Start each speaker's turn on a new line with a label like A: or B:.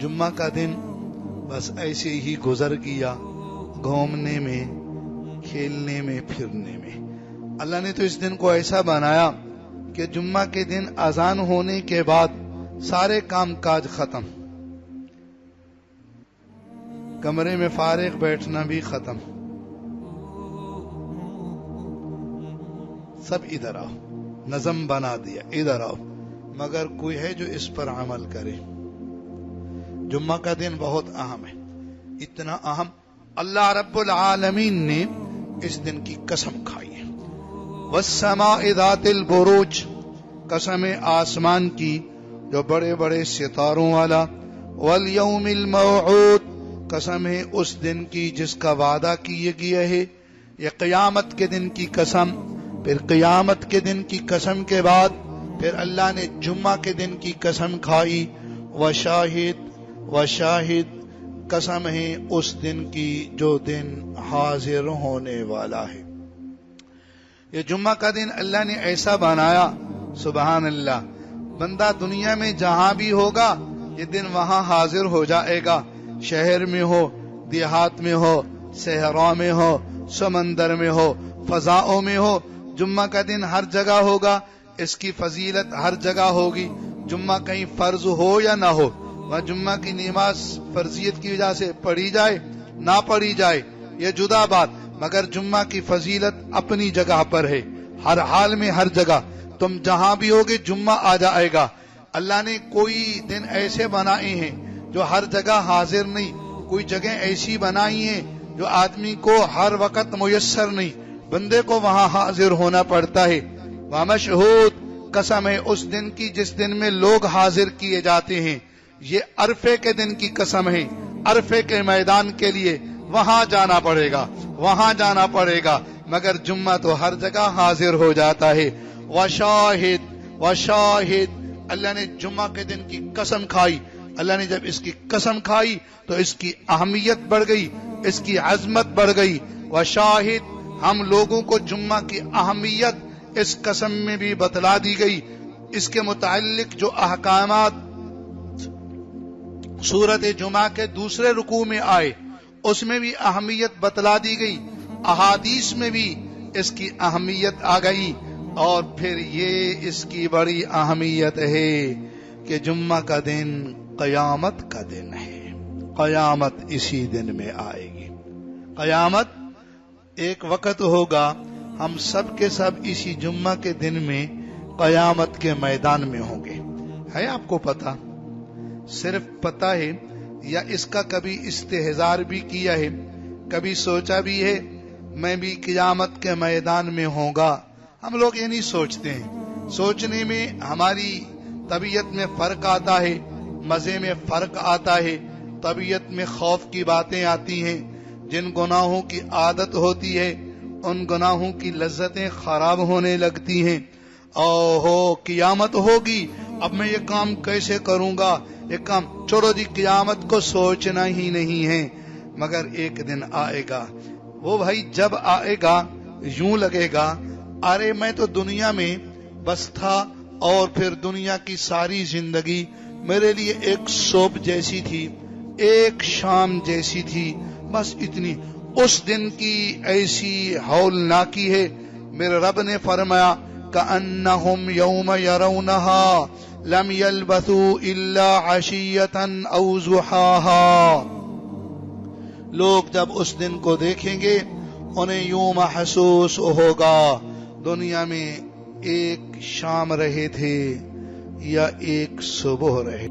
A: جمعہ کا دن بس ایسے ہی گزر گیا، گھومنے میں، کھیلنے میں، پھرنے میں۔ اللہ نے تو اس دن کو ایسا بنایا کہ جمعہ کے دن اذان ہونے کے بعد سارے کام کاج ختم، کمرے میں فارغ بیٹھنا بھی ختم، سب ادھر آؤ، نظم بنا دیا، ادھر آؤ، مگر کوئی ہے جو اس پر عمل کرے۔ جمعہ کا دن بہت اہم ہے، اتنا اہم اللہ رب العالمین نے اس دن کی قسم کھائی ہے۔ والسماء ذات البروج، قسم آسمان کی جو بڑے بڑے ستاروں والا، والیوم الموعود، قسم ہے اس دن کی جس کا وعدہ کیے گیا ہے، یہ قیامت کے دن کی قسم۔ پھر قیامت کے دن کی قسم کے بعد پھر اللہ نے جمعہ کے دن کی قسم کھائی، وشاہد وشاہد، قسم ہے اس دن کی جو دن حاضر ہونے والا ہے۔ یہ جمعہ کا دن اللہ نے ایسا بنایا، سبحان اللہ، بندہ دنیا میں جہاں بھی ہوگا یہ دن وہاں حاضر ہو جائے گا، شہر میں ہو، دیہات میں ہو، صحرا میں ہو، سمندر میں ہو، فضاؤں میں ہو، جمعہ کا دن ہر جگہ ہوگا، اس کی فضیلت ہر جگہ ہوگی۔ جمعہ کہیں فرض ہو یا نہ ہو، وہاں جمعہ کی نماز فرضیت کی وجہ سے پڑھی جائے نہ پڑھی جائے یہ جدا بات، مگر جمعہ کی فضیلت اپنی جگہ پر ہے، ہر حال میں ہر جگہ تم جہاں بھی ہوگے جمعہ آ جائے گا۔ اللہ نے کوئی دن ایسے بنائے ہیں جو ہر جگہ حاضر نہیں، کوئی جگہ ایسی بنائی ہیں جو آدمی کو ہر وقت میسر نہیں، بندے کو وہاں حاضر ہونا پڑتا ہے۔ وَمَشْهُودٌ، قسم ہے اس دن کی جس دن میں لوگ حاضر کیے جاتے ہیں، یہ عرفے کے دن کی قسم ہے، عرفے کے میدان کے لیے وہاں جانا پڑے گا، وہاں جانا پڑے گا، مگر جمعہ تو ہر جگہ حاضر ہو جاتا ہے۔ وشاہد وشاہد، اللہ نے جمعہ کے دن کی قسم کھائی۔ اللہ نے جب اس کی قسم کھائی تو اس کی اہمیت بڑھ گئی، اس کی عظمت بڑھ گئی۔ وشاہد، ہم لوگوں کو جمعہ کی اہمیت اس قسم میں بھی بتلا دی گئی، اس کے متعلق جو احکامات سورۃ جمعہ کے دوسرے رکوع میں آئے اس میں بھی اہمیت بتلا دی گئی، احادیث میں بھی اس کی اہمیت آ گئی، اور پھر یہ اس کی بڑی اہمیت ہے کہ جمعہ کا دن قیامت کا دن ہے، قیامت اسی دن میں آئے گی۔ قیامت ایک وقت ہوگا ہم سب کے سب اسی جمعہ کے دن میں قیامت کے میدان میں ہوں گے۔ ہے آپ کو پتا؟ صرف پتا ہے یا اس کا کبھی استحضار بھی کیا ہے، کبھی سوچا بھی ہے میں بھی قیامت کے میدان میں ہوں گا؟ ہم لوگ یہ نہیں سوچتے ہیں، سوچنے میں ہماری طبیعت میں فرق آتا ہے، مزے میں فرق آتا ہے، طبیعت میں خوف کی باتیں آتی ہیں، جن گناہوں کی عادت ہوتی ہے ان گناہوں کی لذتیں خراب ہونے لگتی ہیں۔ اوہو قیامت ہوگی، اب میں یہ کام کیسے کروں گا، یہ کام چھوڑو جی، قیامت کو سوچنا ہی نہیں ہے، مگر ایک دن آئے گا، وہ بھائی جب آئے گا یوں لگے گا ارے میں تو دنیا میں بس تھا اور پھر دنیا کی ساری زندگی میرے لیے ایک صبح جیسی تھی، ایک شام جیسی تھی، بس اتنی۔ اس دن کی ایسی ہولناکی ہے، میرے رب نے فرمایا کأنہم یوم یرونہا لم یلبثوا الا عشیۃ او ضحاہا، لوگ جب اس دن کو دیکھیں گے انہیں یوں محسوس ہوگا دنیا میں ایک شام رہے تھے یا ایک صبح رہے۔